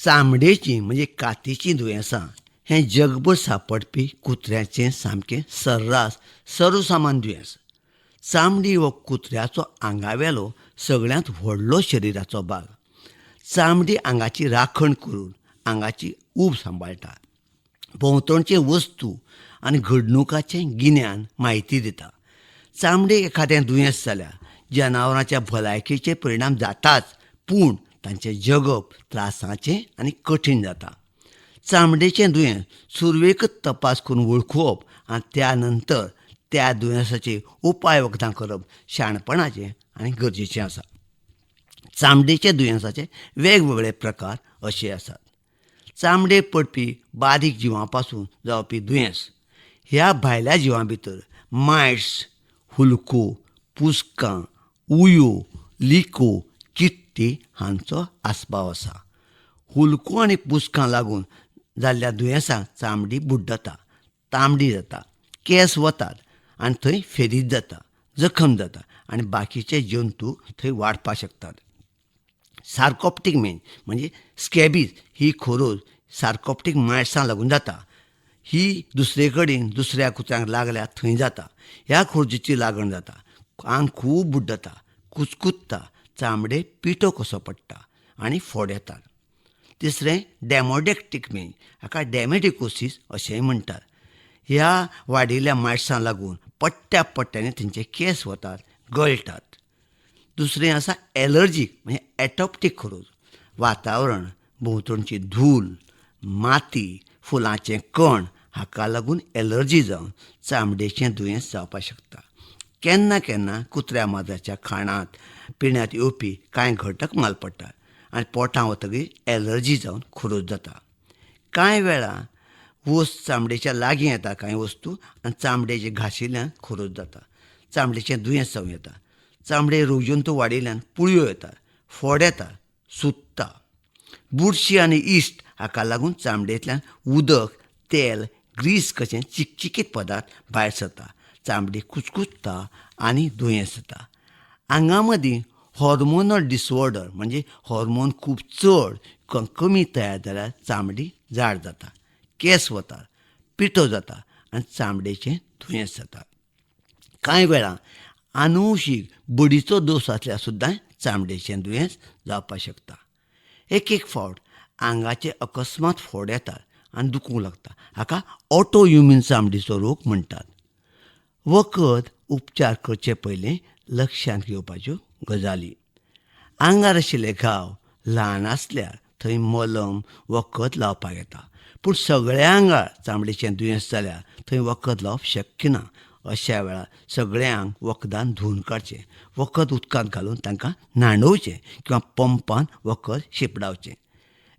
चामडेची म्हणजे कातीची दुयेंसां हें जगभर सांपडपी कुत्र्याचें सामकें सर्रास सर्वसामान दुयेंस. चामडी हो कुत्र्याचो आंगावेलो सगळ्यांत व्हडलो शरिराचो भाग. चामडी आंगाची राखण करून आंगाची ऊब सांबाळटा. भोंवतणचे वस्तू आनी घडणुकांचें गिन्यान म्हायती दिता. चामडेक एखादें दुयेंस जाल्यार जनावरांच्या भलायकेचेर परिणाम जाताच, पूण तांचें जगप त्रासाचें आनी कठीण जाता. चामडेचें दुयेंस सुरवेकच तपास करून वळखुवप आनी त्या नंतर त्या दुयेंसाचेर उपाय वखदां करप शाणपणाचें आनी गरजेचें आसा. चामडेच्या दुयेंसाचे वेगवेगळे प्रकार अशे आसात. चामडेक पडपी बारीक जिवां पासून जावपी दुयेंस. ह्या भायल्या जिवां भितर मायट्स, हुलको, पुस्कां, उयो, लिको, चिट्टी हांचो आस्पाव आसा. हुलको आनी पुस्कां लागून जाल्ल्या दुयेंसांक चामडी बुड्डता, तांबडी जाता, केंस वतात आनी थंय फेरीत जाता, जखम जाता आनी बाकीचे जंतू थंय वाडपाक शकतात. सार्कोप्टीक म्हणजे स्कॅबीज ही खरोच सार्कोप्टीक मायट्सां लागून जाता. ही दुसरे कडेन दुसऱ्या कुत्र्यांक लागल्यार थंय जाता. ह्या खोर्जेची लागण जाता, आंग खूब बुड्डता, कुचकुत्ता, चामडेक पिठो कसो पडटा आनी फोड येतात. तिसरें डेमोडेक्टीक हाका डेमेटिकोसीस अशेंय म्हणटात. ह्या वाडिल्ल्या मायट्सां लागून पट्ट्या पट्ट्यांनी थंयचे केंस वतात, गळटात. दुसरें आसा एलर्जीक म्हणजे एटॉप्टीक खरोज. वातावरण, भोंवतणची धूल, माती, फुलांचे कण हाका लागून एलर्जी जावन चामडेचें दुयेंस जावपाक शकता. केन्ना केन्ना कुत्र्या माजराच्या खाणांत पिण्यात येवपी कांय घटक मालपडटात आनी पोटां वतकीर एलर्जी जावन खरोज जाता. कांय वेळा वस्त चामडेच्या लागीं येता कांय वस्तू आनी चामडेचे घाशिल्ल्यान खरोज जाता. चामडेचें दुयेंस जावं येता. चामडे रोगजंतू वाडिल्ल्यान पुळयो येतात, फोड येतात, सुत्ता. बुरशी आनी इस्ट हाका लागून चामडेंतल्यान उदक, तेल, ग्रीस कशें चिकचिकीत पदार्थ भायर सरता. चामडी कुचकुचता आनी दुयेंस जाता. आंगा मदीं हॉर्मोनल डिसऑर्डर म्हणजे हॉर्मोन खूब चड कमी तयार जाल्यार चामडी जाड जाता, केंस वतात, पिठो जाता आनी चामडेचें दुयेंस जाता. कांय वेळा आनुवंशीक बडीचो दोश आसल्यार सुद्दां चामडेचें दुयेंस जावपाक शकता. एक एक फावट आंगाचे अकस्मात फोड येतात आनी दुखूंक लागता. हाका ऑटोइम्यून चामडीचो रोग म्हणटात. वखद उपचार करचे पयलीं लक्षांत घेवपाच्यो गजाली. आंगार आशिल्ले घाव ल्हान आसल्यार थंय मलम, वखद लावपाक येता. पूण सगळ्या आंगार चामडेचें दुयेंस जाल्यार थंय वखद लावप शक्य ना. अशा वेळार सगळें आंग वखदान धुवन काडचें, वखद उदकांत घालून तांकां न्हाणोवचें किंवा पंपान वखद शिंपडावचें.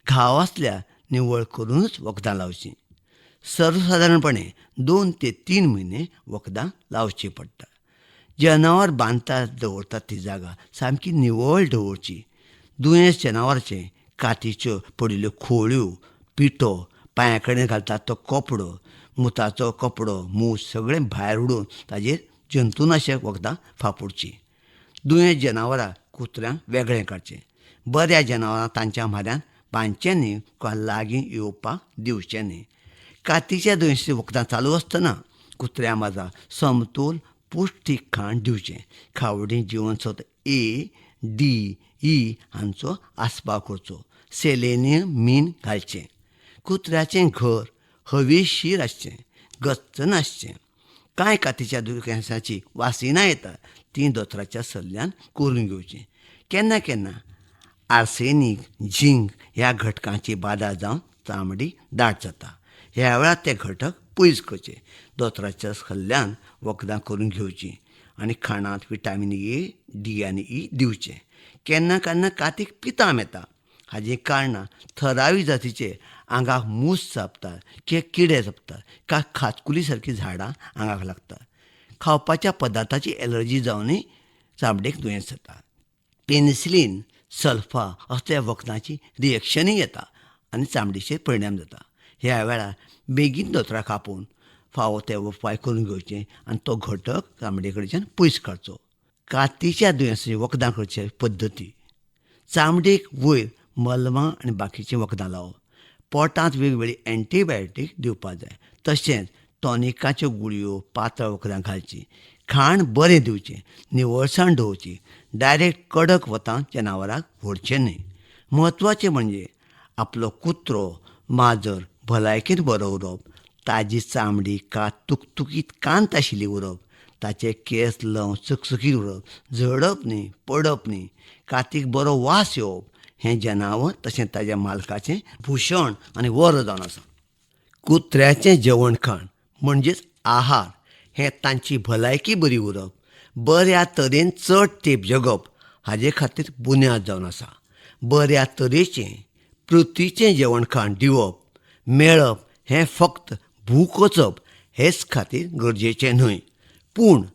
घाव आसल्यार निवळ करूनच वखदां लावचीं. सर्वसादारणपणे 2 ते 3 म्हयने वखदां लावचीं पडटा. जनावर बांदतात दवरतात ती जागा सामकी निवळ दवरची. दुयेंस जनावरांचें कातीच्यो पडिल्ल्यो खोळ्यो, पिठो, पांया कडेन घालतात तो कपडो, मुताचो कपडो, मूस सगळें भायर उडोवन ताजेर जंतुनाशक वखदां फापुडचीं. दुयेंस जनावरां कुत्र्यांक वेगळें काडचें. बऱ्या जनावरांक तांच्या म्हाऱ्यांत बांदचें न्ही किंवा लागीं येवपाक दिवचें न्ही. कातीच्या दुयेंसाचीं वखदां चालू आसतना कुत्र्या माजराक समतोल पौश्टीक खाण दिवचें. खावडी जिवनसत्व A, D, E हांचो आस्पाव करचो. सेलेनियम घालचें. कुत्र्याचें घर हवेशीर आसचें, गच्च नासचें. कांय कातीच्या दुयेंसांची वासिनां येतात तीं दोतोराच्या सल्ल्यान करून घेवचीं. केन्ना केन्ना आर्सेनीक, झिंक ह्या घटकांची बादा जावन चामडी दाट जाता. ह्या वेळार ते घटक पयस करचे. दोतोराच्या सल्ल्यान वखदां करून घेवचीं आनी खाणांत विटामीन A, D आनी E दिवचें. केन्ना केन्ना कातीक पिताम येता. हाचीं कारणां थरावीक जातीचे आंगाक मूस चाबतात, किडे चाबतात, काय खाजकुली सारकीं झाडां आंगाक लागतात. खावपाच्या पदार्थाची एलर्जी जावनय चामडेक दुयेंस जाता. पेनिसिलीन, सल्फा असल्या वखदांची रिएक्शनय येता आनी चामडीचेर परिणाम जाता. ह्या वेळार बेगीन दोतोराक आपोवन फावो ते उपाय करून घेवचे आनी तो घटक चामडे कडच्यान पयस काडचो. कातीच्या दुयेंसाची वखदां करचे पद्दती. चामडेक वयर मलमां आनी बाकीचीं वखदां लावप. पोटांत वेगवेगळी एंटीबायोटीक दिवपाक जाय. तशेंच टॉनिकाच्यो गुळयो, पातळ वखदां घालचीं. खाण बरें दिवचें, निवळसाण दवरची. डायरेक्ट कडक वतां जनावरांक व्हरचें न्हय. म्हत्वाचें म्हणजे आपलो कुत्रो, माजर भलायकेन बरो उरप. ताजी चामडी तुकतुकीत कांत आशिल्ली उरप. ताचे केंस लव चकचकीत उरप. झडप न्ही, पडप न्ही. कातीक बरो वास येवप. हें जनावर तशेंच ताच्या मालकाचें भुशण आनी वर जावन आसा. कुत्र्याचें जेवण खाण म्हणजेच आहार हें तांची भलायकी बरी उरप, बऱ्या तरेन चड तेंप जगप हाजे खातीर बुन्याद जावन आसा. बऱ्या तरेचें प्रतीचें जेवण खाण दिवप मेळप हें फक्त भूक वचप हेच खातीर गरजेचें न्हय, पूण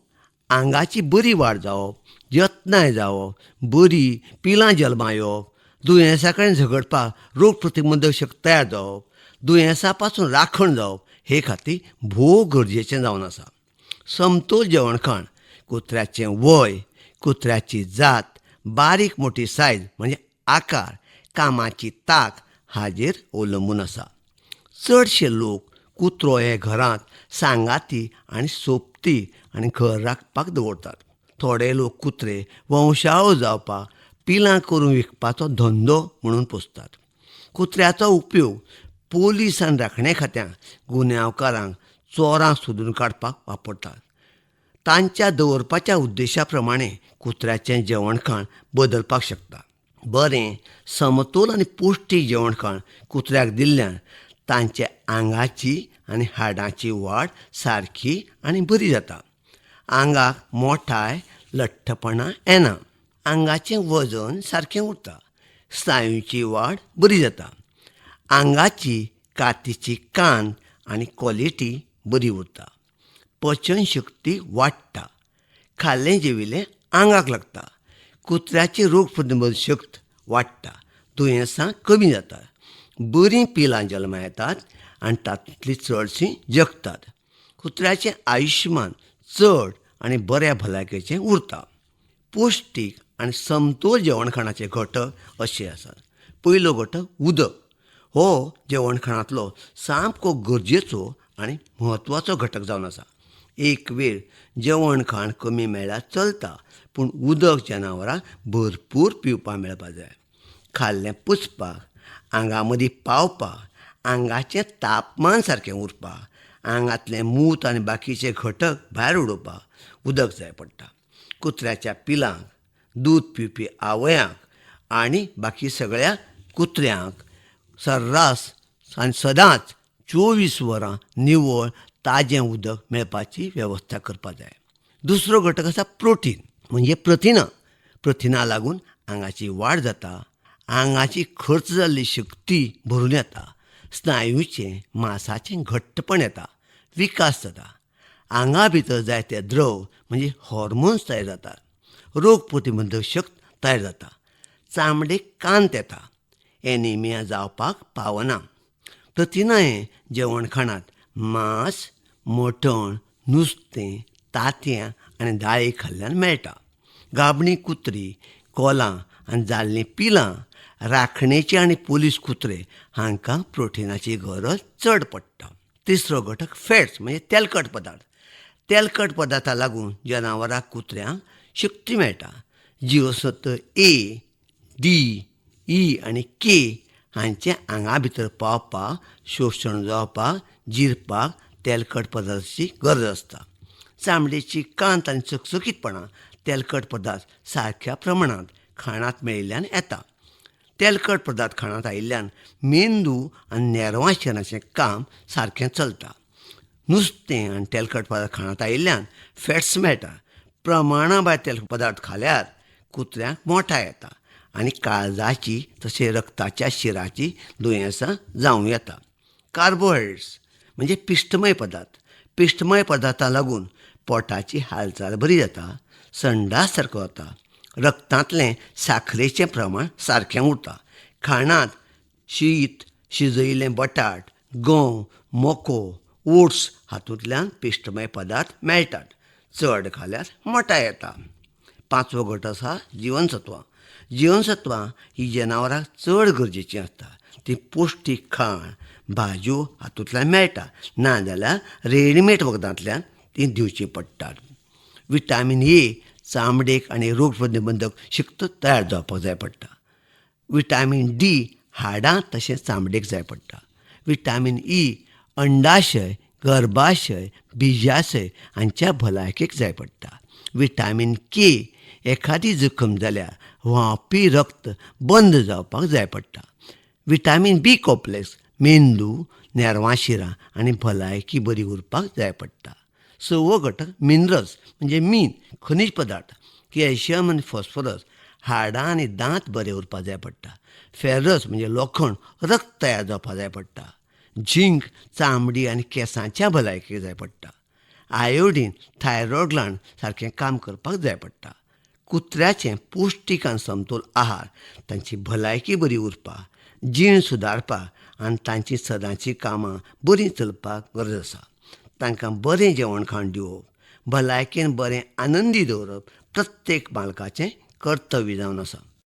आंगाची बरी वाड जावप, यत्नाय जावप, बरी पिलां जल्मा येवप, दुयेंसां कडेन झगडपाक रोग प्रतिबंधक शक्त तयार जावप, दुयेंसां पासून राखण जावप हे खातीर भोव गरजेचें जावन आसा. समतोल जेवण खाण कुत्र्याचें वय, कुत्र्याची जात, बारीक मोठी सायज म्हणजे आकार, कामाची ताक हाजेर अवलंबून आसा. चडशे लोक कुत्रो हे घरांत सांगाती आनी सोबती आनी घर राखपाक दवरतात. थोडे लोक कुत्रे वंशावळ जावपाक, पिलां करून विकपाचो धंदो म्हणून पोसतात. कुत्र्याचो उपयोग पोलीस आनी राखणे खात्यांक गुन्यांवकारांक, चोरांक सोदून काडपाक वापरतात. तांच्या दवरपाच्या उद्देशा प्रमाणें कुत्र्याचें जेवण खाण बदलपाक शकता. बरें समतोल आनी पौश्टीक जेवण खाण कुत्र्याक दिल्ल्यान तांचे आंगाची आनी हाडांची वाड सारकी आनी बरी जाता. आंगाक मोठाय, लठ्ठपणां येना. आंगाचें वजन सारकें उरता. स्नायूंची वाड बरी जाता. आंगाची कातीची कांत आनी क्वॉलिटी बरी उरता. पचन शक्ती वाडटा. खाल्लें जेविल्लें आंगाक लागता. कुत्र्याची रोग प्रतिबंधक शक्त वाडटा. दुयेंसां कमी जातात. बरीं पिलां जल्मा येतात आनी तातूंतलीं चडशीं जगतात. कुत्र्याचें आयुश्यमान चड आनी बऱ्या भलायकेचें उरता. पौश्टीक आनी समतोल जेवण खाणाचे घटक अशे आसात. पयलो घटक उदक. हो जेवण खाणांतलो सामको गरजेचो आनी म्हत्वाचो घटक जावन आसा. एक वेळ जेवण खाण कमी मेळ्ळ्यार चलता, पूण उदक जनावरांक भरपूर पिवपाक मेळपाक जाय. खाल्लें पचपाक, आंगा मदीं पावपाक, आंगाचें तापमान सारकें उरपाक, आंगांतलें मूत आनी बाकीचे घटक भायर उडोवपाक उदक जाय पडटा. कुत्र्याच्या पिलांक, दूद पिवपी आवयांक आनी बाकी सगळ्या कुत्र्यांक सर्रास आनी सदांच 24 वरां निवळ ताजें उदक मेळपाची वेवस्था करपाक जाय. दुसरो घटक आसा प्रोटीन म्हणजे प्रथिनां. प्रथिनां लागून आंगाची वाड जाता. आंगाची खर्च जाल्ली शक्ती भरून येता. स्नायूचें मांसाचें घट्टपण येता. विकास जाता. आंगा भितर जाय ते द्रव म्हणजे हॉर्मोन्स तयार जातात. रोग प्रतिबंधक शक्त तयार जाता. चामडेक कांत येता. एनिमिया जावपाक पावना. प्रथिनां हें जेवण खाणांत मांस, मटण, नुस्तें, तांतयां आनी दाळे खाल्ल्यान मेळटा. गाबणी कुत्री, कोलां आनी जाल्लीं पिलां, राखणेचे आनी पोलीस कुत्रे हांकां प्रोटिनाची गरज चड पडटा. तिसरो घटक फॅट्स म्हणजे तेलकट पदार्थ. तेलकट पदार्थाक लागून जनावरांक कुत्र्यांक शक्ती मेळटा. जीवसत्व ए, डी, ई आनी के हांचें आंगा भितर पावपाक, शोशण जावपाक, जिरपाक तेलकट पदार्थाची गरज आसता. चामडेची कांत आनी चकचकीतपणां तेलकट पदार्थ सारक्या प्रमाणांत खाणांत मेळिल्ल्यान येता. तेलकट पदार्थ खाणांत आयिल्ल्यान मेंदू आनी नेरवां शरीराचें काम सारकें चलता. नुस्तें आनी तेलकट पदार्थ खाणांत आयिल्ल्यान फॅट्स मेळटा. प्रमाणा भायर तेलकट पदार्थ खाल्यार कुत्र्यांक मोठाय येता आनी काळजाची तशेंच रक्ताच्या शिराची दुयेंसां जावं येता. कार्बोहायड्रेट्स म्हणजे पिश्टमय पदार्थ. पिश्टमय पदार्थाक लागून पोटाची हालचाल बरी जाता. संडास सारको जाता. रक्तांतलें साखरेचें प्रमाण सारकें उरता. खाणांत शीत, शिजयिल्लें बटाट, गंव, मको, ओट्स हातूंतल्यान पिश्टमय पदार्थ मेळटात. चड खाल्यार मोटाय येता. पांचवो घटक आसा जीवनसत्वां. जीवनसत्वां ही जनावरांक चड गरजेचीं आसता. ती पौश्टीक खाण भाज्यो हातूंतल्यान मेळटा, नाजाल्यार रेडीमेड वखदांतल्यान ती दिवची पडटात. विटामीन ए चामडेक आनी रोग प्रतिबंधक शक्त तयार जावपाक जाय पडटा. विटामीन डी हाडां तशेंच चामडेक जाय पडटा. विटामीन ई अंडाशय गर्भाशय बिजाशय हांच्या भलायकेक जाय पडटा. विटामीन के एखादी जखम जाल्यार व्हांवपी रक्त बंद जावपाक जाय पडटा. विटामीन बी कॉम्प्लेक्स मेंदू नेरवां शिरा आनी भलायकी बरी उरपाक जाय पडटा. 6वो घटक मिनरल्स म्हणजे मीन खनीज पदार्थ कॅल्शियम आनी फॉस्फरस हाडां आनी दांत बरे उरपाक जाय पडटा. फेरस म्हणजे लोखंड रक्त तयार जावपाक जाय पडटा. झिंक चामडी आनी केंसांच्या भलायकेक जाय पडटा. आयोडीन थायरॉयड ग्लांड सारकें काम करपाक जाय पडटा. कुत्र्याचें पौश्टीक आनी समतोल आहार तांची भलायकी बरी उरपाक जीण सुदारपाक आनी तांची सदांचीं कामां बरीं चलपाक गरज आसा. तांकां बरें जेवण खाण दिवप भलायकेन बरें आनंदी दवरप प्रत्येक मालकाचें कर्तव्य जावन आसा.